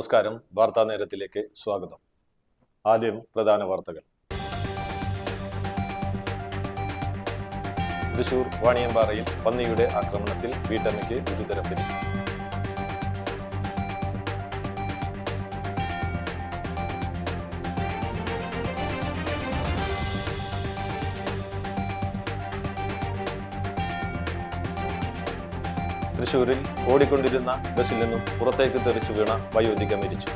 നമസ്കാരം. വാർത്താ നേരത്തിലേക്ക് സ്വാഗതം. ആദ്യം പ്രധാന വാർത്തകൾ. തൃശൂർ വാണിയമ്പാറയിൽ പന്നിയുടെ ആക്രമണത്തിൽ വീട്ടമ്മയ്ക്ക് ഗുരുതര പരിക്ക്. തൃശൂരിൽ ഓടിക്കൊണ്ടിരുന്ന ബസ്സിൽ നിന്നും പുറത്തേക്ക് തെറിച്ചു വീണ വയോധിക മരിച്ചു.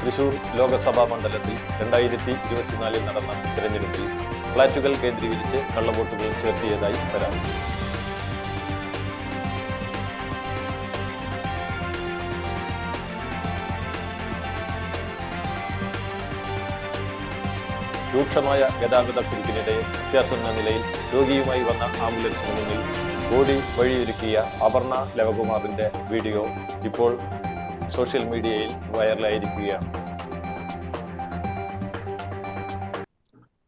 തൃശൂർ ലോകസഭാ മണ്ഡലത്തിൽ 2024 നടന്ന തിരഞ്ഞെടുപ്പിൽ ഫ്ളാറ്റുകൾ കേന്ദ്രീകരിച്ച് കള്ളവോട്ടുകൾ ചേർത്തിയതായി പരാതി. രൂക്ഷമായ ഗതാഗത കുരുക്കിനിടെ അത്യാസന്ന നിലയിൽ രോഗിയുമായി വന്ന ആംബുലൻസിന് മുന്നിൽ ഓടി വഴിയൊരുക്കിയ അപർണ ലവകുമാറിന്റെ വീഡിയോ ഇപ്പോൾ സോഷ്യൽ മീഡിയയിൽ വൈറലായിരിക്കുകയാണ്.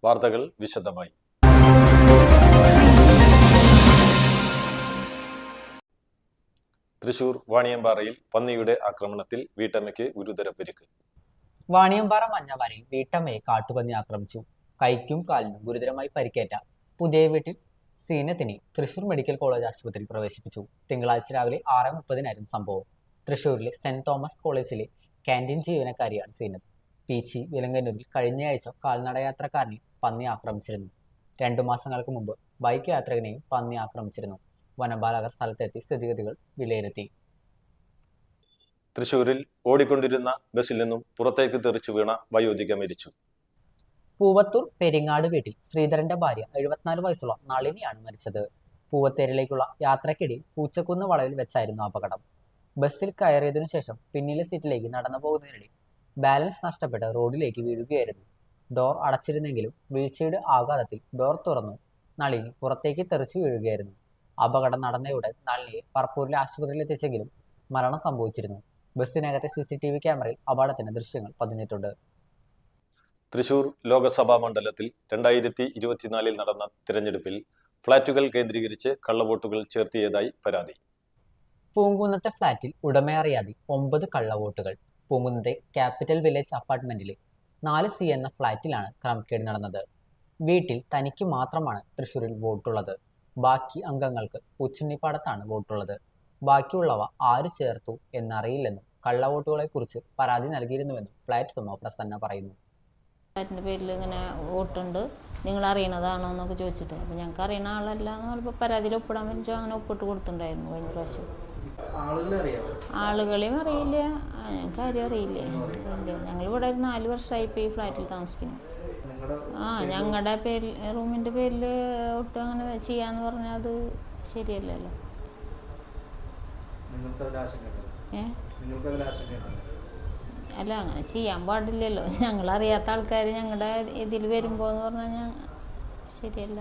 വാർത്തകൾ വിശദമായി. തൃശൂർ വാണിയമ്പാറയിൽ പന്നിയുടെ ആക്രമണത്തിൽ വീട്ടമ്മയ്ക്ക് ഗുരുതര പരിക്ക്. വാണിയമ്പാറ മഞ്ഞവാരിയിൽ വീട്ടമ്മയെ കാട്ടുപന്നി ആക്രമിച്ചു. കൈക്കും കാലിനും ഗുരുതരമായി പരിക്കേറ്റ പുതിയ വീട്ടിൽ സീനത്തിനെ തൃശൂർ മെഡിക്കൽ കോളേജ് ആശുപത്രിയിൽ പ്രവേശിപ്പിച്ചു. തിങ്കളാഴ്ച രാവിലെ 6:30 സംഭവം. തൃശൂരിലെ സെന്റ് തോമസ് കോളേജിലെ ക്യാൻറ്റീൻ ജീവനക്കാരിയാണ് സീനത്ത്. പീച്ചി വിലങ്ങന്നൂരിൽ കഴിഞ്ഞയാഴ്ച കാൽനടയാത്രക്കാരനെ പന്നി ആക്രമിച്ചിരുന്നു. 2 മാസങ്ങൾക്ക് മുമ്പ് ബൈക്ക് യാത്രികനെയും പന്നി ആക്രമിച്ചിരുന്നു. വനപാലകർ സ്ഥലത്തെത്തി സ്ഥിതിഗതികൾ വിലയിരുത്തി. തൃശൂരിൽ ഓടിക്കൊണ്ടിരുന്ന ബസ്സിൽ നിന്നും പുറത്തേക്ക് തെറിച്ചു വീണ വയോധിക മരിച്ചു. പൂവത്തൂർ പെരിങ്ങാട് വീട്ടിൽ ശ്രീധരന്റെ ഭാര്യ 74 വയസ്സുള്ള നളിനിയാണ് മരിച്ചത്. പൂവത്തേരിലേക്കുള്ള യാത്രക്കിടയിൽ പൂച്ചക്കുന്ന് വളവിൽ വെച്ചായിരുന്നു അപകടം. ബസ്സിൽ കയറിയതിനു ശേഷം പിന്നിലെ സീറ്റിലേക്ക് നടന്നു പോകുന്നതിനിടെ ബാലൻസ് നഷ്ടപ്പെട്ട് റോഡിലേക്ക് വീഴുകയായിരുന്നു. ഡോർ അടച്ചിരുന്നെങ്കിലും വീഴ്ചയുടെ ആഘാതത്തിൽ ഡോർ തുറന്നു നളിനി പുറത്തേക്ക് തെറിച്ചു വീഴുകയായിരുന്നു. അപകടം നടന്നയുടൻ നളിനിയെ പറപ്പൂരിലെ ആശുപത്രിയിൽ എത്തിച്ചെങ്കിലും മരണം സംഭവിച്ചിരുന്നു. ബസ്സിനകത്തെ CCTV ക്യാമറയിൽ അപകടത്തിന്റെ ദൃശ്യങ്ങൾ പതിഞ്ഞിട്ടുണ്ട്. തൃശൂർ ലോകസഭാ മണ്ഡലത്തിൽ 2024 നടന്ന തിരഞ്ഞെടുപ്പിൽ ഫ്ളാറ്റുകൾ കേന്ദ്രീകരിച്ച് കള്ളവോട്ടുകൾ ചേർത്തിയതായി പരാതി. പൂങ്കുന്നത്തെ ഫ്ളാറ്റിൽ ഉടമയറിയാതെ 9 കള്ളവോട്ടുകൾ. പൂങ്കുന്നത്തെ ക്യാപിറ്റൽ വില്ലേജ് അപ്പാർട്ട്മെന്റിലെ 4C എന്ന ഫ്ളാറ്റിലാണ് ക്രമക്കേട് നടന്നത്. വീട്ടിൽ തനിക്ക് മാത്രമാണ് തൃശൂരിൽ വോട്ടുള്ളത്. ബാക്കി അംഗങ്ങൾക്ക് ഉച്ചിണിപ്പാടത്താണ് വോട്ടുള്ളത്. ബാക്കിയുള്ളവ ആര് ചേർത്തു എന്നറിയില്ലെന്നും കള്ളവോട്ടുകളെ കുറിച്ച് പരാതി നൽകിയിരുന്നുവെന്നും ഫ്ളാറ്റ് ഉടമ പ്രസന്ന പറയുന്നു. ഫ്ലാറ്റിൻ്റെ പേരിൽ ഇങ്ങനെ വോട്ടുണ്ട്, നിങ്ങൾ അറിയണതാണോ എന്നൊക്കെ ചോദിച്ചിട്ട്, അപ്പോൾ ഞങ്ങൾക്ക് അറിയണ ആളല്ല എന്ന് പറഞ്ഞപ്പോൾ പരാതിയിൽ ഒപ്പിടാൻ പറ്റുമോ, അങ്ങനെ ഒപ്പിട്ട് കൊടുത്തിട്ടുണ്ടായിരുന്നു കഴിഞ്ഞ പ്രാവശ്യം. ആളുകളെയും അറിയില്ല, ഞങ്ങൾക്ക് ആരും അറിയില്ല. ഞങ്ങളിവിടെ 4 വർഷമായി ഇപ്പോൾ ഈ ഫ്ലാറ്റിൽ താമസിക്കുന്നു. ഞങ്ങളുടെ പേരിൽ റൂമിൻ്റെ പേരിൽ ഒട്ടും അങ്ങനെ ചെയ്യാന്ന് പറഞ്ഞാൽ അത് ശരിയല്ലല്ലോ. അല്ല, അങ്ങനെ ചെയ്യാൻ പാടില്ലല്ലോ. ഞങ്ങളറിയാത്ത ആൾക്കാർ ഞങ്ങളുടെ ഇതിൽ വരുമ്പോൾ എന്ന് പറഞ്ഞാൽ ശരിയല്ല.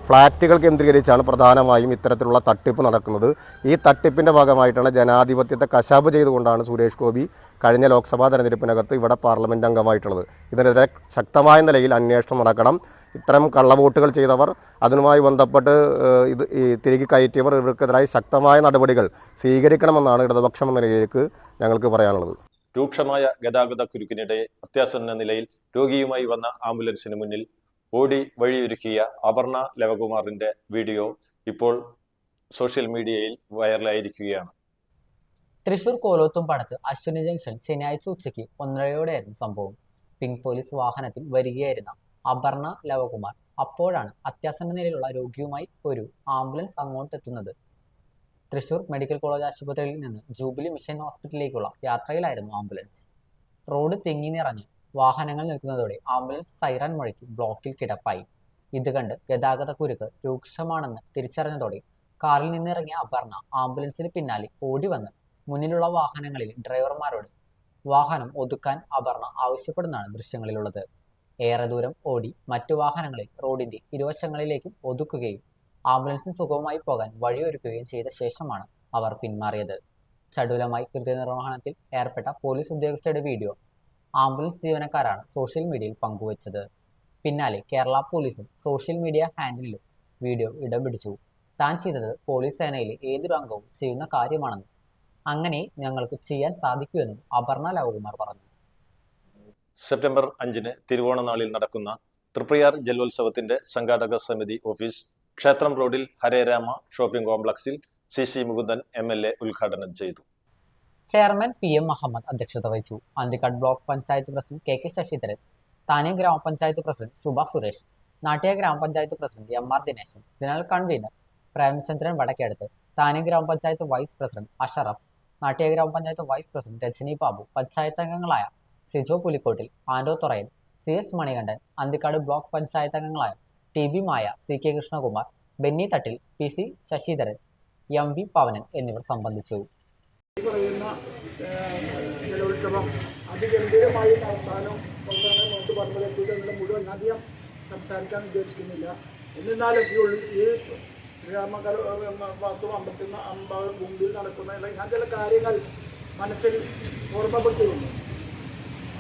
ഫ്ളാറ്റുകൾ കേന്ദ്രീകരിച്ചാണ് പ്രധാനമായും ഇത്തരത്തിലുള്ള തട്ടിപ്പ് നടക്കുന്നത്. ഈ തട്ടിപ്പിൻ്റെ ഭാഗമായിട്ടാണ് ജനാധിപത്യത്തെ കശാപ്പ് ചെയ്തുകൊണ്ടാണ് സുരേഷ് ഗോപി കഴിഞ്ഞ ലോക്സഭാ തെരഞ്ഞെടുപ്പിനകത്ത് ഇവിടെ പാർലമെൻറ്റ് അംഗമായിട്ടുള്ളത്. ഇതിനെതിരെ ശക്തമായ നിലയിൽ അന്വേഷണം നടക്കണം. ഇത്തരം കള്ളവോട്ടുകൾ ചെയ്തവർ, അതിനുമായി ബന്ധപ്പെട്ട് തിരികെ കയറ്റിയവർ, ഇവർക്കെതിരായി ശക്തമായ നടപടികൾ സ്വീകരിക്കണമെന്നാണ് ഇടതുപക്ഷം എന്ന നിലയിലേക്ക് ഞങ്ങൾക്ക് പറയാനുള്ളത്. രൂക്ഷമായ ഗതാഗത കുരുക്കിനിടെ അത്യാസന്ന നിലയിൽ രോഗിയുമായി വന്ന ആംബുലൻസിന് മുന്നിൽ ഓടി വഴിയൊരുക്കിയ അപർണ ലവകുമാറിന്റെ വീഡിയോ ഇപ്പോൾ സോഷ്യൽ മീഡിയയിൽ വൈറലായിരിക്കുകയാണ്. തൃശൂർ കോലോത്തുംപാടത്ത് അശ്വിനി ജംഗ്ഷൻ ശനിയാഴ്ച ഉച്ചയ്ക്ക് 1:30 സംഭവം. പിങ്ക് പോലീസ് വാഹനത്തിൽ വരികയായിരുന്ന അപർണ ലവകുമാർ അപ്പോഴാണ് അത്യാസന്ന നിലയിലുള്ള രോഗിയുമായി ഒരു ആംബുലൻസ് അങ്ങോട്ടെത്തുന്നത്. തൃശൂർ മെഡിക്കൽ കോളേജ് ആശുപത്രിയിൽ നിന്ന് ജൂബിലി മിഷൻ ഹോസ്പിറ്റലിലേക്കുള്ള യാത്രയിലായിരുന്നു ആംബുലൻസ്. റോഡ് തിങ്ങി നിറഞ്ഞ് വാഹനങ്ങൾ നിൽക്കുന്നതോടെ ആംബുലൻസ് സൈറൻ മുഴക്കി ബ്ലോക്കിൽ കിടപ്പായി. ഇത് കണ്ട് ഗതാഗത കുരുക്ക് രൂക്ഷമാണെന്ന് തിരിച്ചറിഞ്ഞതോടെ കാറിൽ നിന്നിറങ്ങിയ അപർണ ആംബുലൻസിന് പിന്നാലെ ഓടി വന്ന് മുന്നിലുള്ള വാഹനങ്ങളിൽ ഡ്രൈവർമാരോട് വാഹനം ഒതുക്കാൻ അപർണ ആവശ്യപ്പെടുന്നതാണ് ദൃശ്യങ്ങളിലുള്ളത്. ഏറെ ദൂരം ഓടി മറ്റു വാഹനങ്ങളിൽ റോഡിന്റെ ഇരുവശങ്ങളിലേക്കും ഒതുക്കുകയും ആംബുലൻസിന് സുഗമമായി പോകാൻ വഴിയൊരുക്കുകയും ചെയ്ത ശേഷമാണ് അവർ പിന്മാറിയത്. ചടുലമായി കൃത്യനിർവഹണത്തിൽ ഏർപ്പെട്ട പോലീസ് ഉദ്യോഗസ്ഥരുടെ വീഡിയോ ആംബുലൻസ് ജീവനക്കാരാണ് സോഷ്യൽ മീഡിയയിൽ പങ്കുവച്ചത്. പിന്നാലെ കേരള പോലീസും സോഷ്യൽ മീഡിയ ഹാൻഡിലും വീഡിയോ ഇടം പിടിച്ചു. താൻ ചെയ്തത് പോലീസ് സേനയിലെ ഏതൊരു അംഗവും ചെയ്യുന്ന കാര്യമാണെന്നും അങ്ങനെ ഞങ്ങൾക്ക് ചെയ്യാൻ സാധിക്കുമെന്നും അപർണ ലവകുമാർ പറഞ്ഞു. സെപ്റ്റംബർ 5 തിരുവോണനാളിൽ നടക്കുന്ന തൃപ്രയാർ ജലോത്സവത്തിന്റെ സംഘാടക സമിതി ഓഫീസ് ക്ഷേത്രം റോഡിൽ ഹരേരാമ ഷോപ്പിംഗ് കോംപ്ലക്സിൽ CC മുകുന്ദൻ MLA ഉദ്ഘാടനം ചെയ്തു. ചെയർമാൻ PM മുഹമ്മദ് അധ്യക്ഷത വഹിച്ചു. Anthikad block panchayat president KK Sasidharan, Thane grama panchayat president Suba Suresh, Natya grama panchayat president MR Dineshan, general convener Premachandran Vadakkedath, Thane grama panchayat vice president Ashraf, Natya grama panchayat vice president Rajani Babu, panchayat അംഗങ്ങളായ സിജോ പുലിക്കോട്ടിൽ, ആൻഡോ തുറയൻ, CS മണികണ്ഠൻ, അന്തിക്കാട് ബ്ലോക്ക് പഞ്ചായത്ത് അംഗങ്ങളായ TB മായ, CK കൃഷ്ണകുമാർ, ബെന്നി തട്ടിൽ, PC ശശിധരൻ, MV പവനൻ എന്നിവർ സംബന്ധിച്ചു. ജലോത്സവം അതിഗംഭീരമായി നടത്താനും നോട്ട് പറഞ്ഞെത്തിയതെന്നുള്ള മുഴുവൻ അധികം സംസാരിക്കാൻ ഉദ്ദേശിക്കുന്നില്ല. എന്നിരുന്നാലും ഈ ശ്രീരാമകലം മുമ്പിൽ നടക്കുന്ന ഞാൻ ചില കാര്യങ്ങൾ മനസ്സിൽ ഓർമ്മപ്പെടുത്തിയിരുന്നു.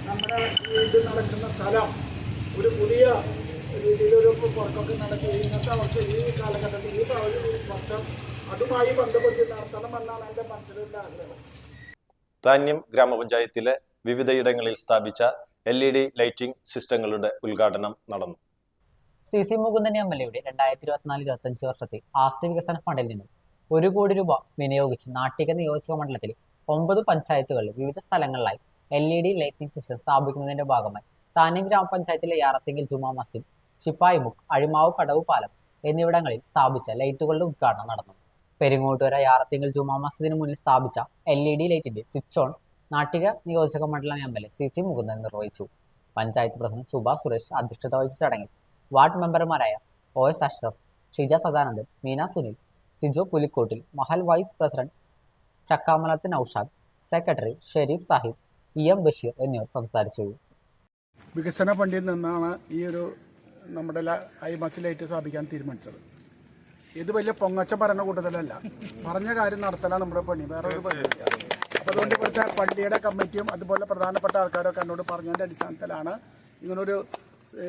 നമ്മുടെ ഇത് നടക്കുന്ന സ്ഥലം ഒരു പുതിയ രീതിയിലൊരു പുറത്തൊക്കെ നടത്തി ഇന്നത്തെ അവർക്ക് ഈ കാലഘട്ടത്തിൽ ഈ വർഷം അതുമായി ബന്ധപ്പെട്ട് നടത്തണമെന്നാണ് എൻ്റെ മനസ്സിലുള്ള ആഗ്രഹം. താന്യം ഗ്രാമപഞ്ചായത്തിലെ വിവിധയിടങ്ങളിൽ സ്ഥാപിച്ച LED ലൈറ്റിംഗ് സിസ്റ്റങ്ങളുടെ ഉദ്ഘാടനം നടന്നു. CC മുകുന്ദൻ MLAയുടെ 2024-25 വർഷത്തെ ആസ്തി വികസന ഫണ്ടിൽ നിന്നും 1 കോടി രൂപ വിനിയോഗിച്ച് നാട്ടിക നിയോജക മണ്ഡലത്തിലെ 9 പഞ്ചായത്തുകളിൽ വിവിധ സ്ഥലങ്ങളിലായി LED ലൈറ്റിംഗ് സിസ്റ്റം സ്ഥാപിക്കുന്നതിന്റെ ഭാഗമായി താന്യം ഗ്രാമപഞ്ചായത്തിലെ യാറത്തിങ്കൽ ജുമാ മസ്ജിദ്, ശിപ്പായിമുക്ക്, അഴിമാവ് കടവ് പാലം എന്നിവിടങ്ങളിൽ സ്ഥാപിച്ച ലൈറ്റുകളുടെ ഉദ്ഘാടനം നടന്നു. പെരിങ്ങോട്ടുകര യാറത്തിങ്കൽ ജുമാ മസ്ജിദിന് മുന്നിൽ സ്ഥാപിച്ച LED ലൈറ്റിന്റെ സ്വിച്ച് ഓൺ നാട്ടിക നിയോജക മണ്ഡലം MLA CC മുകുന്ദൻ നിർവഹിച്ചു. പഞ്ചായത്ത് പ്രസിഡന്റ് സുബ സുരേഷ് അധ്യക്ഷത വഹിച്ച ചടങ്ങിൽ വാർഡ് മെമ്പർമാരായ OS Ashraf, Shija Sadanandan, Meena Sunil, Sijo Pulikkottil, Mahal vice president Chakkamalath Noushad, secretary Sherif Sahib, EM Basheer എന്നിവർ സംസാരിച്ചു. വികസന ഫണ്ടിൽ നിന്നാണ് ഈ ഒരു നമ്മുടെ ഐമസ് ലൈറ്റ് സ്ഥാപിക്കാൻ തീരുമാനിച്ചത്. ഇത് വലിയ പൊങ്ങച്ച പറയുന്ന കൂട്ടത്തിലല്ല, പറഞ്ഞ കാര്യം നടത്തലാണ് നമ്മുടെ പണി, വേറെ ഒരു പണിയില്ല. അപ്പോൾ അതുകൊണ്ട് ഇവിടുത്തെ പള്ളിയുടെ കമ്മിറ്റിയും അതുപോലെ പ്രധാനപ്പെട്ട ആൾക്കാരൊക്കെ എന്നോട് പറഞ്ഞതിൻ്റെ അടിസ്ഥാനത്തിലാണ് ഇങ്ങനൊരു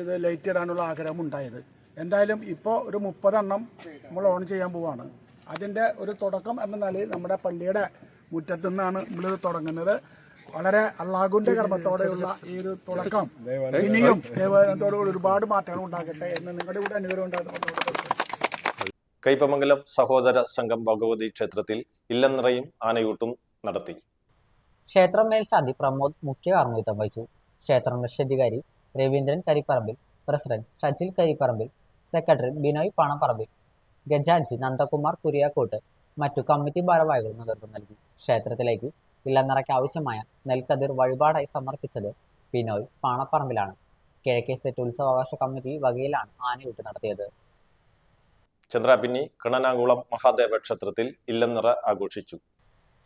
ഇത് ലൈറ്റ് ഇടാനുള്ള ആഗ്രഹം ഉണ്ടായത്. എന്തായാലും ഇപ്പോൾ ഒരു 30 എണ്ണം നമ്മൾ ഓൺ ചെയ്യാൻ പോവുകയാണ്. അതിൻ്റെ ഒരു തുടക്കം എന്ന നിലയിൽ നമ്മുടെ പള്ളിയുടെ മുറ്റത്തു നിന്നാണ് നമ്മളിത് തുടങ്ങുന്നത്. വളരെ അള്ളാഹുവിൻ്റെ കർമ്മത്തോടെയുള്ള ഈ ഒരു തുടക്കം ഇനിയും ദേവാലയത്തോടുകൂടി ഒരുപാട് മാറ്റങ്ങൾ ഉണ്ടാകട്ടെ എന്ന് നിങ്ങളുടെ കൂടെ അനുഗ്രഹം ഉണ്ടാകുന്ന കയ്പമംഗലം സഹോദര സംഘം ഭഗവതി ക്ഷേത്രത്തിൽ ഇല്ലനിറയും ആനയൂട്ടും നടത്തി. ക്ഷേത്രം മേൽശാന്തി പ്രമോദ് മുഖ്യ കാർമ്മികത്വം വഹിച്ചു. ക്ഷേത്രം രക്ഷാധികാരി രവീന്ദ്രൻ കരിപ്പറമ്പിൽ, പ്രസിഡന്റ് ഷജിൽ കരിപ്പറമ്പിൽ, സെക്രട്ടറി ബിനോയ് പണപ്പറമ്പിൽ, ഗജാൻജി നന്ദകുമാർ കുരിയാക്കോട്ട് മറ്റു കമ്മിറ്റി ഭാരവാഹികൾ നേതൃത്വം നൽകി. ക്ഷേത്രത്തിലേക്ക് ഇല്ലനിറയ്ക്ക് ആവശ്യമായ നെൽക്കതിർ വഴിപാടായി സമർപ്പിച്ചത് ബിനോയ് പാണപ്പറമ്പിലാണ്. കിഴക്കേ സെറ്റ് ഉത്സവാഘോഷ കമ്മിറ്റി വകയിലാണ് ആനയൂട്ട് നടത്തിയത്. ചന്ദ്രാപിന്നി കണനാകുളം മഹാദേവ ക്ഷേത്രത്തിൽ ഇല്ലനിറ ആഘോഷിച്ചു.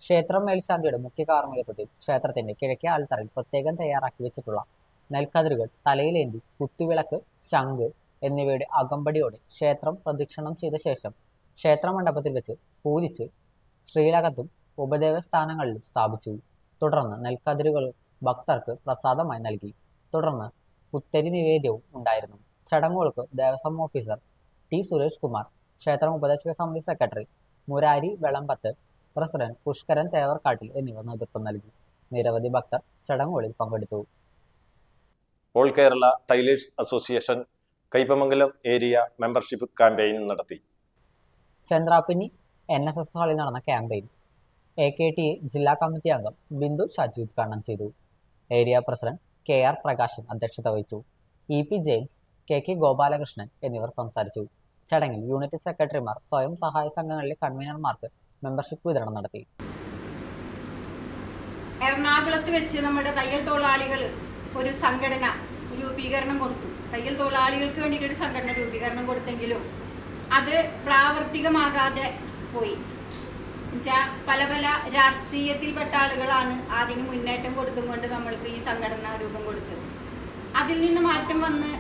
ക്ഷേത്രം മേൽശാന്തിയുടെ മുഖ്യ കാർമ്മികത്വത്തിൽ ക്ഷേത്രത്തിന്റെ കിഴക്കേ ആൽത്തറയിൽ പ്രത്യേകം തയ്യാറാക്കി വെച്ചിട്ടുള്ള നെൽക്കതിരുകൾ തലയിലേന്തി കുത്തുവിളക്ക്, ശംഖ് എന്നിവയുടെ അകമ്പടിയോടെ ക്ഷേത്രം പ്രദക്ഷിണം ചെയ്ത ശേഷം ക്ഷേത്രമണ്ഡപത്തിൽ വെച്ച് പൂജിച്ച് ശ്രീലകത്തും ഉപദേവസ്ഥാനങ്ങളിലും സ്ഥാപിച്ചു. തുടർന്ന് നെൽക്കതിരുകൾ ഭക്തർക്ക് പ്രസാദമായി നൽകി. തുടർന്ന് പുത്തരി നിവേദ്യവും ഉണ്ടായിരുന്നു. ചടങ്ങുകൾക്ക് ദേവസ്വം ഓഫീസർ T സുരേഷ് കുമാർ, ക്ഷേത്രം ഉപദേശക സമിതി സെക്രട്ടറി മുരാരി വെളമ്പത്ത്, പ്രസിഡന്റ് പുഷ്കരൻ തേവർക്കാട്ടിൽ എന്നിവർ നേതൃത്വം നൽകി. നിരവധി ഭക്തർ ചടങ്ങുകളിൽ പങ്കെടുത്തു. All Kerala tailors association Kaipamangalam area membership campaign നടത്തി. ചന്ദ്രാപിന്നി NSS ഹാളിൽ നടന്ന ക്യാമ്പയിൻ AKTA ജില്ലാ കമ്മിറ്റി അംഗം ബിന്ദു ഷാജി ഉദ്ഘാടനം ചെയ്തു. ഏരിയ പ്രസിഡന്റ് KR പ്രകാശൻ അധ്യക്ഷത വഹിച്ചു. EP ജെയിംസ്, KK ഗോപാലകൃഷ്ണൻ എന്നിവർ സംസാരിച്ചു. ചടങ്ങിൽ യൂണിറ്റ് സെക്രട്ടറിമാർ, സ്വയം സഹായ സംഘങ്ങളിലെ കൺവീനർമാർക്ക് മെമ്പർഷിപ്പ് വിതരണം നടത്തി. എറണാകുളത്ത് വെച്ച് നമ്മുടെ തയ്യൽ തൊഴിലാളികൾ ഒരു സംഘടന രൂപീകരണം കൊടുത്തു. തയ്യൽ തൊഴിലാളികൾക്ക് വേണ്ടിയിട്ടൊരു സംഘടന രൂപീകരണം കൊടുത്തെങ്കിലും അത് പ്രാവർത്തികമാകാതെ പോയി. എന്നുവെച്ചാൽ പല പല രാഷ്ട്രീയത്തിൽപ്പെട്ട ആളുകളാണ് അതിന് മുന്നേറ്റം കൊടുത്തുകൊണ്ട് നമ്മൾക്ക് ഈ സംഘടന രൂപം കൊടുത്തത്. അതിൽ നിന്ന് മാറ്റം വന്ന്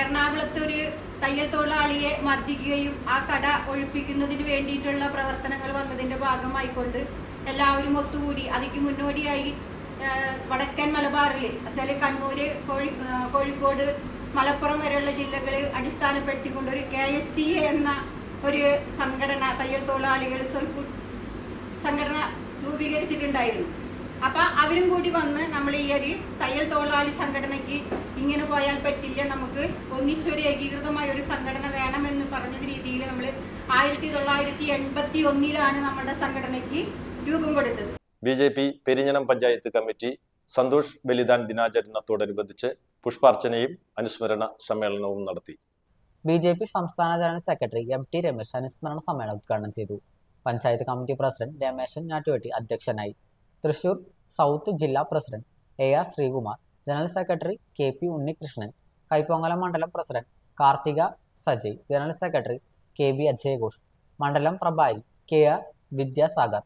എറണാകുളത്ത് ഒരു തയ്യൽ തൊഴിലാളിയെ മർദ്ദിക്കുകയും ആ കട ഒഴിപ്പിക്കുന്നതിന് വേണ്ടിയിട്ടുള്ള പ്രവർത്തനങ്ങൾ വന്നതിൻ്റെ ഭാഗമായിക്കൊണ്ട് എല്ലാവരും ഒത്തുകൂടി അതിക്ക് മുന്നോടിയായി വടക്കൻ മലബാറിൽ വെച്ചാൽ കണ്ണൂർ, കോഴിക്കോട്, മലപ്പുറം വരെയുള്ള ജില്ലകൾ അടിസ്ഥാനപ്പെടുത്തിക്കൊണ്ട് ഒരു KSTA എന്ന ഒരു സംഘടന, തയ്യൽ തൊഴിലാളികൾ സംഘടന രൂപീകരിച്ചിട്ടുണ്ടായിരുന്നു. അപ്പം അവരും കൂടി വന്ന് നമ്മൾ ഈ ഒരു തയ്യൽ തൊഴിലാളി സംഘടനയ്ക്ക് ഇങ്ങനെ പോയാൽ പറ്റില്ല, നമുക്ക് ഒന്നിച്ചൊരു ഏകീകൃതമായ ഒരു സംഘടന വേണമെന്ന് പറഞ്ഞ രീതിയിൽ നമ്മൾ 1981 നമ്മുടെ സംഘടനയ്ക്ക് രൂപം കൊടുത്തത്. BJP പെരിഞ്ഞനം പഞ്ചായത്ത് കമ്മിറ്റി സന്തോഷ് ബലിദാൻ ദിനാചരണത്തോടനുബന്ധിച്ച് പുഷ്പാർച്ചനയും അനുസ്മരണ സമ്മേളനവും നടത്തി. BJP സംസ്ഥാന ജനറൽ സെക്രട്ടറി MT രമേശ് അനുസ്മരണ സമ്മേളനം ഉദ്ഘാടനം ചെയ്തു. പഞ്ചായത്ത് കമ്മിറ്റി പ്രസിഡന്റ് രമേശൻ ഞാറ്റുവെട്ടി അധ്യക്ഷനായി. തൃശൂർ സൗത്ത് ജില്ലാ president AR Sreekumar, general secretary KP Unnikrishnan, Kaipamangalam മണ്ഡലം president Karthika Sajay, general secretary KB അജയഘോഷ്, മണ്ഡലം പ്രഭാരി KR Vidyasagar,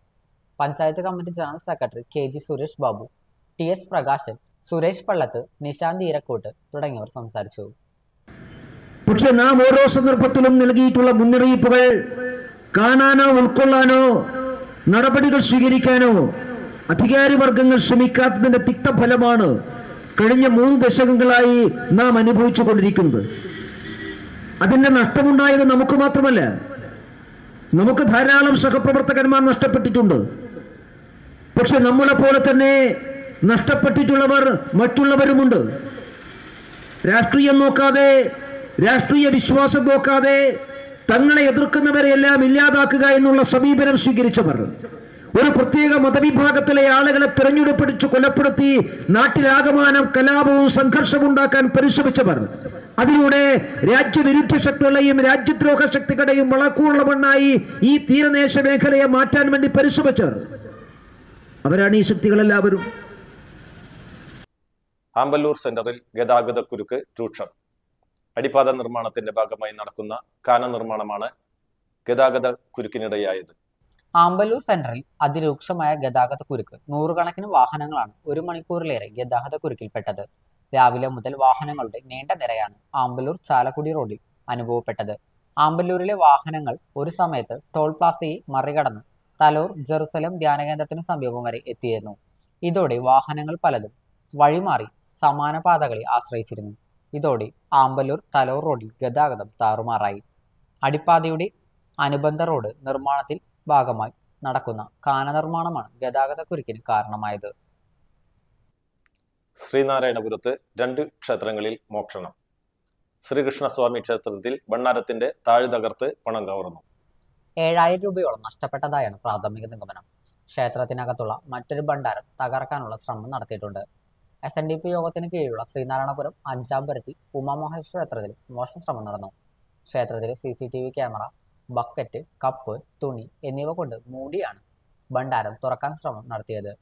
panchayat committee general secretary KG Suresh Babu, TS Prakashan, Suresh Pallath, Nishanth Eerakkottu തുടങ്ങിയവർ സംസാരിച്ചു. പക്ഷെ നാം ഓരോ സന്ദർഭത്തിലും നൽകിയിട്ടുള്ള മുന്നറിയിപ്പുകൾ കാണാനോ ഉൾക്കൊള്ളാനോ നടപടികൾ സ്വീകരിക്കാനോ അധികാരി വർഗങ്ങൾ ശ്രമിക്കാത്തതിന്റെ തിക്തഫലമാണ് കഴിഞ്ഞ 3 ദശകങ്ങളായി നാം അനുഭവിച്ചു കൊണ്ടിരിക്കുന്നത്. അതിന്റെ നഷ്ടമുണ്ടായത് നമുക്ക് മാത്രമല്ല, നമുക്ക് ധാരാളം സഹപ്രവർത്തകന്മാർ നഷ്ടപ്പെട്ടിട്ടുണ്ട്. പക്ഷെ നമ്മളെ പോലെ തന്നെ നഷ്ടപ്പെട്ടിട്ടുള്ളവർ മറ്റുള്ളവരുമുണ്ട്. രാഷ്ട്രീയം നോക്കാതെ, രാഷ്ട്രീയ വിശ്വാസം നോക്കാതെ തങ്ങളെ എതിർക്കുന്നവരെയെല്ലാം ഇല്ലാതാക്കുക എന്നുള്ള സമീപനം സ്വീകരിച്ചവർ, ഒരു പ്രത്യേക മതവിഭാഗത്തിലെ ആളുകളെ തിരഞ്ഞെടുപ്പിടിച്ചു കൊലപ്പെടുത്തി നാട്ടിലാകമാനം കലാപവും സംഘർഷവും ഉണ്ടാക്കാൻ പരിശ്രമിച്ചവർ, അതിലൂടെ രാജ്യവിരുദ്ധ ശക്തികളെയും രാജ്യദ്രോഹ ശക്തികളുടെയും വളക്കൂറുള്ള മണ്ണായി ഈ തീരദേശ മേഖലയെ മാറ്റാൻ വേണ്ടി പരിശ്രമിച്ചവർ, അവരാണ് ഈ ശക്തികളെല്ലാവരും. ആമ്പല്ലൂർ സെന്ററിൽ ഗതാഗതക്കുരുക്ക് രൂക്ഷം. അടിപ്പാത നിർമ്മാണത്തിന്റെ ഭാഗമായി നടക്കുന്ന കാന നിർമ്മാണമാണ് ഗതാഗതക്കുരുക്കിനിടയായത്. ആമ്പല്ലൂർ സെന്ററിൽ അതിരൂക്ഷമായ ഗതാഗതക്കുരുക്ക്. 100 കണക്കിന് വാഹനങ്ങളാണ് 1 മണിക്കൂറിലേറെ ഗതാഗതക്കുരുക്കിൽപ്പെട്ടത്. രാവിലെ മുതൽ വാഹനങ്ങളുടെ നീണ്ട നിരയാണ് ആമ്പല്ലൂർ ചാലക്കുടി റോഡിൽ അനുഭവപ്പെട്ടത്. ആമ്പല്ലൂരിലെ വാഹനങ്ങൾ ഒരു സമയത്ത് ടോൾ പ്ലാസയെ മറികടന്ന് തലോർ ജെറുസലം ധ്യാനകേന്ദ്രത്തിന് സമീപം വരെ എത്തിയിരുന്നു. ഇതോടെ വാഹനങ്ങൾ പലതും വഴിമാറി സമാന പാതകളെ ആശ്രയിച്ചിരുന്നു. ഇതോടെ ആമ്പല്ലൂർ തലോർ റോഡിൽ ഗതാഗതം താറുമാറായി. അടിപ്പാതയുടെ അനുബന്ധ റോഡ് നിർമ്മാണത്തിൽ ഭാഗമായി നടക്കുന്ന കാന നിർമ്മാണമാണ് ഗതാഗതക്കുരുക്കിന് കാരണമായത്. ശ്രീനാരായണപുരത്ത് 2 ക്ഷേത്രങ്ങളിൽ മോഷണം. ശ്രീകൃഷ്ണസ്വാമി ക്ഷേത്രത്തിൽ ഭണ്ഡാരത്തിന്റെ താഴ് തകർത്ത് പണം കവർന്നു. 7000 രൂപയോളം നഷ്ടപ്പെട്ടതായാണ് പ്രാഥമിക നിഗമനം. ക്ഷേത്രത്തിനകത്തുള്ള മറ്റൊരു ഭണ്ഡാരം തകർക്കാനുള്ള ശ്രമം നടത്തിയിട്ടുണ്ട്. SNDP യോഗത്തിന് കീഴിലുള്ള ശ്രീനാരായണപുരം 5-ാം പരത്തി ഉമാമഹേശ്വര ക്ഷേത്രത്തിൽ മോഷണ ശ്രമം നടന്നു. ക്ഷേത്രത്തിലെ CCTV ക്യാമറ, ബക്കറ്റ്, കപ്പ്, തുണി എന്നിവ കൊണ്ട് മൂടിയാണ് ഭണ്ഡാരം തുറക്കാൻ ശ്രമം നടത്തിയത്.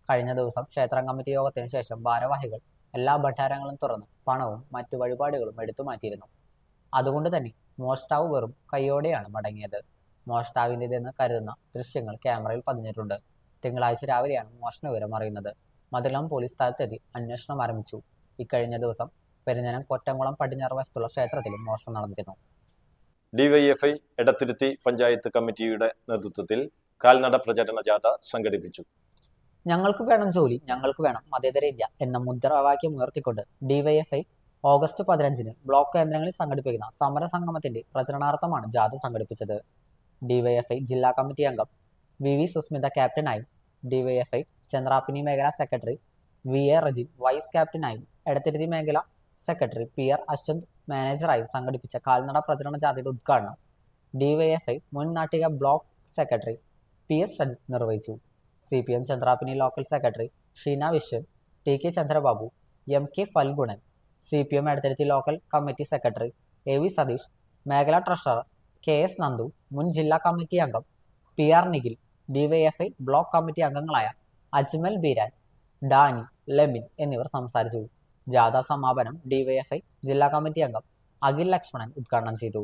കഴിഞ്ഞ ദിവസം ക്ഷേത്രം കമ്മിറ്റി യോഗത്തിന് ശേഷം ഭാരവാഹികൾ എല്ലാ ഭണ്ഡാരങ്ങളും തുറന്ന് പണവും മറ്റു വഴിപാടുകളും എടുത്തു മാറ്റിയിരുന്നു. അതുകൊണ്ട് തന്നെ മോഷ്ടാവ് വെറും കൈയോടെയാണ് മടങ്ങിയത്. മോഷ്ടാവിൻ്റെതെന്ന് കരുതുന്ന ദൃശ്യങ്ങൾ ക്യാമറയിൽ പതിഞ്ഞിട്ടുണ്ട്. തിങ്കളാഴ്ച രാവിലെയാണ് മോഷണ വിവരം അറിയുന്നത്. മതിലം പോലീസ് സ്ഥലത്തെത്തി അന്വേഷണം ആരംഭിച്ചു. ഇക്കഴിഞ്ഞ ദിവസം പെരിഞ്ഞനം കൊറ്റംകുളം പടിഞ്ഞാറ് വശത്തുള്ള ക്ഷേത്രത്തിലും മോഷണം നടന്നിരുന്നു. DYFI എടത്തുരുത്തി പഞ്ചായത്ത് കമ്മിറ്റിയുടെ നേതൃത്വത്തിൽ കാൽനട പ്രചരണ ജാഥ സംഘടിപ്പിച്ചു. ഞങ്ങൾക്ക് വേണം ജോലി, ഞങ്ങൾക്ക് വേണം മതേതര ഇന്ത്യ എന്ന മുദ്രാവാക്യം ഉയർത്തിക്കൊണ്ട് DYFI ഓഗസ്റ്റ് 15-ന് ബ്ലോക്ക് കേന്ദ്രങ്ങളിൽ സംഘടിപ്പിക്കുന്ന സമരസംഗമത്തിന്റെ പ്രചരണാർത്ഥമാണ് ജാഥ സംഘടിപ്പിച്ചത്. DYFI ജില്ലാ കമ്മിറ്റി അംഗം VV സുസ്മിത ക്യാപ്റ്റനായും DYFI ചന്ദ്രാപ്പിനി മേഖല സെക്രട്ടറി VA റജിൻ വൈസ് ക്യാപ്റ്റനായും എടത്തിരുത്തി മേഖല സെക്രട്ടറി PR അശ്വന്ത് മാനേജറായും സംഘടിപ്പിച്ച കാൽനട പ്രചരണ ജാഥയുടെ ഉദ്ഘാടനം DYFI മുൻ Nattika block secretary PS Rajith നിർവഹിച്ചു. CPM Chendrappini local secretary Sheena Viswan, TK Chandrababu, MK Phalgunan, CPM Edathiruthy local committee secretary AV Satheesh, മേഖലാ ട്രഷറർ KS നന്ദു, മുൻ ജില്ലാ കമ്മിറ്റി അംഗം PR നിഖിൽ, DYFI ബ്ലോക്ക് കമ്മിറ്റി അംഗങ്ങളായ അജ്മൽ ബീരാൻ, ഡാനി, ലെമിൻ എന്നിവർ സംസാരിച്ചു. ജാഥ സമാപനം DYFI ജില്ലാ കമ്മിറ്റി അംഗം അഖിൽ ലക്ഷ്മണൻ ഉദ്ഘാടനം ചെയ്തു.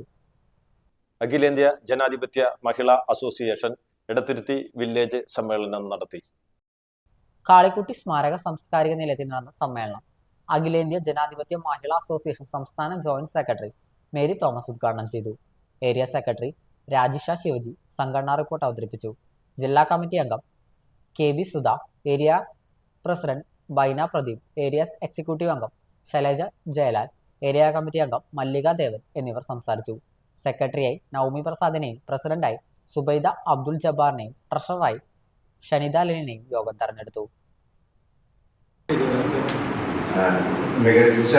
അഖിലേന്ത്യാ ജനാധിപത്യ മഹിളാ അസോസിയേഷൻ എടത്തുരുത്തി വില്ലേജ് സമ്മേളനം നടത്തി. കാളിക്കുട്ടി സ്മാരക സാംസ്കാരിക നിലയത്തിൽ നടന്ന സമ്മേളനം അഖിലേന്ത്യാ ജനാധിപത്യ മഹിളാ അസോസിയേഷൻ സംസ്ഥാന ജോയിന്റ് സെക്രട്ടറി മേരി തോമസ് ഉദ്ഘാടനം ചെയ്തു. ഏരിയ സെക്രട്ടറി രാജിഷ ശിവജി സംഘടനാ റിപ്പോർട്ട് അവതരിപ്പിച്ചു. ജില്ലാ കമ്മിറ്റി അംഗം KB സുധ, ഏരിയ പ്രസിഡന്റ് ബൈന പ്രദീപ്, ഏരിയാസ് എക്സിക്യൂട്ടീവ് അംഗം ശൈലജ ജയലാൽ, ഏരിയ കമ്മിറ്റി അംഗം മല്ലിക ദേവൻ എന്നിവർ സംസാരിച്ചു. സെക്രട്ടറിയായി നവമി പ്രസാദിനെയും പ്രസിഡന്റായി സുബൈദ അബ്ദുൽ ജബ്ബാറിനെയും ട്രഷററായി ഷനിത ലിനെയും യോഗം തെരഞ്ഞെടുത്തു. മികച്ച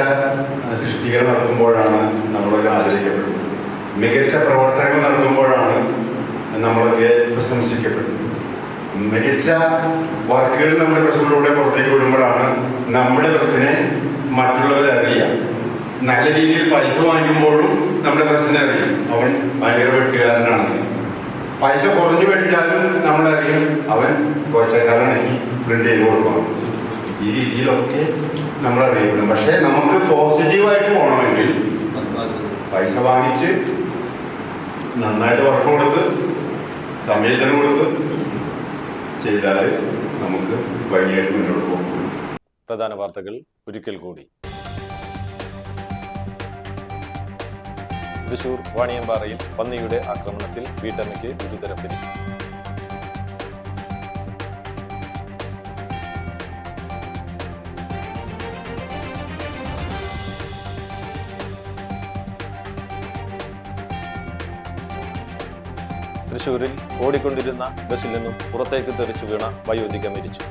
സൃഷ്ടികൾ നടത്തുമ്പോഴാണ് നമ്മളൊക്കെ ആദരിക്കപ്പെടുന്നത്. മികച്ച പ്രവർത്തനങ്ങൾ നടത്തുമ്പോഴാണ് നമ്മളൊക്കെ പ്രശംസിക്കപ്പെടുന്നത്. മികച്ച വർക്കുകൾ നമ്മുടെ പ്രസ്സിലൂടെ പുറത്തേക്ക് വിടുമ്പോഴാണ് നമ്മുടെ പ്രസ്സിനെ മറ്റുള്ളവരറിയാം. നല്ല രീതിയിൽ പൈസ വാങ്ങിക്കുമ്പോഴും നമ്മുടെ പ്രസ്സിനെ അറിയും അവൻ ഭയങ്കര വെട്ടുകാരനാണെന്ന്. പൈസ കുറഞ്ഞു മേടിച്ചാലും നമ്മളറിയും അവൻ കോച്ചക്കാരനാക്കി പ്രിന്റ് ചെയ്ത് കൊടുക്കണം. ഈ രീതിയിലൊക്കെ നമ്മളറിയപ്പെടും. പക്ഷേ നമുക്ക് പോസിറ്റീവായിട്ട് പോകണമെങ്കിൽ പൈസ വാങ്ങിച്ച് നന്നായിട്ട് വർക്ക് കൊടുത്ത് സമയത്തിന് കൊടുത്ത് ചെയ്താൽ നമുക്ക് ഭംഗിയായിട്ട് മുന്നോട്ട് പോകും. പ്രധാന വാർത്തകൾ ഒരിക്കൽ കൂടി. തൃശൂർ വാണിയമ്പാറയിൽ പന്നിയുടെ ആക്രമണത്തിൽ വീട്ടമ്മയ്ക്ക് ഗുരുതര പരിക്ക്. തൃശൂരിൽ ഓടിക്കൊണ്ടിരുന്ന ബസ്സിൽ നിന്നും പുറത്തേക്ക് തെറിച്ചു വീണ വയോധിക മരിച്ചു.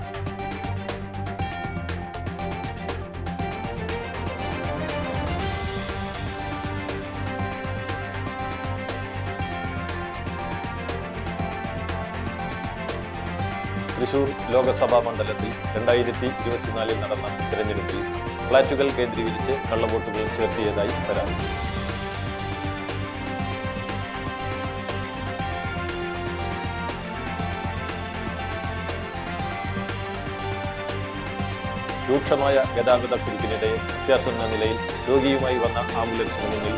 തൃശൂർ ലോകസഭാ മണ്ഡലത്തിൽ 2024 നടന്ന തിരഞ്ഞെടുപ്പിൽ ഫ്ളാറ്റുകൾ കേന്ദ്രീകരിച്ച് കള്ളവോട്ടുകൾ ചേർത്തിയതായി പരാതി. രൂക്ഷമായ ഗതാഗത കുരുക്കിനിടെ അത്യാസന്ന നിലയിൽ രോഗിയുമായി വന്ന ആംബുലൻസിന് മുന്നിൽ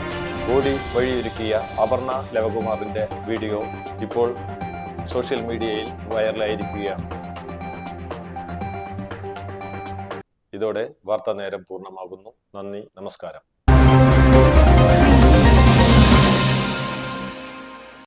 ഓടി വഴിയൊരുക്കിയ അപർണ ലവകുമാറിന്റെ വീഡിയോ ഇപ്പോൾ സോഷ്യൽ മീഡിയയിൽ വൈറലായിരിക്കുകയാണ്. ഇതോടെ വാർത്താ നേരം പൂർണ്ണമാകുന്നു. നന്ദി, നമസ്കാരം.